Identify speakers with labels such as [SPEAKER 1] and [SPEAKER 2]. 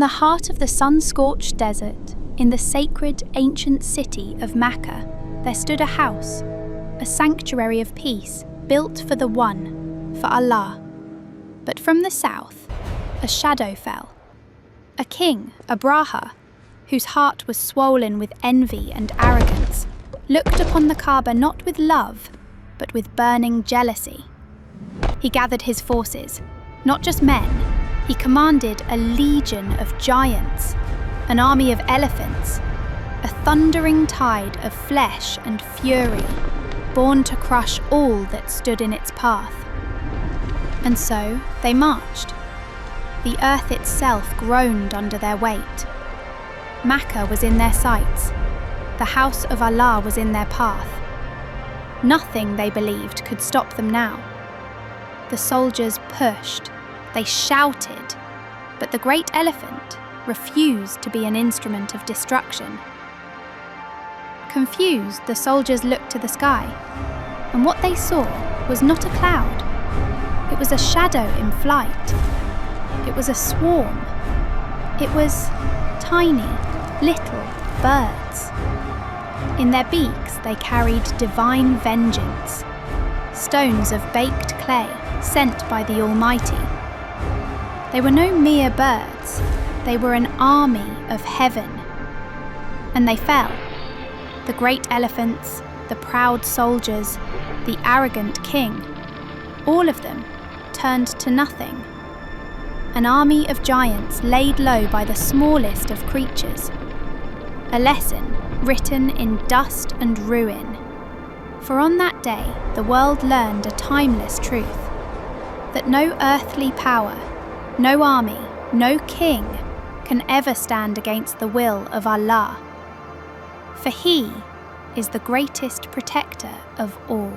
[SPEAKER 1] the heart of the sun-scorched desert, in the sacred ancient city of Mecca, there stood a house, a sanctuary of peace, built for the One, for Allah. But from the south, a shadow fell. A king, Abraha, whose heart was swollen with envy and arrogance, looked upon the Kaaba not with love, but with burning jealousy. He gathered his forces, not just men. He commanded a legion of giants, an army of elephants, a thundering tide of flesh and fury, born to crush all that stood in its path. And so they marched. The earth itself groaned under their weight. Mecca was in their sights. The house of Allah was in their path. Nothing, they believed, could stop them now. The soldiers pushed, they shouted, but the great elephant refused to be an instrument of destruction. Confused, the soldiers looked to the sky, and what they saw was not a cloud. It was a shadow in flight. It was a swarm. It was tiny, little birds. In their beaks they carried divine vengeance, stones of baked clay sent by the Almighty. They were no mere birds, they were an army of heaven. And they fell. The great elephants, the proud soldiers, the arrogant king, all of them turned to nothing. An army of giants laid low by the smallest of creatures. A lesson written in dust and ruin. For on that day the world learned a timeless truth, that no earthly power, no army, no king can ever stand against the will of Allah. For He is the greatest protector of all.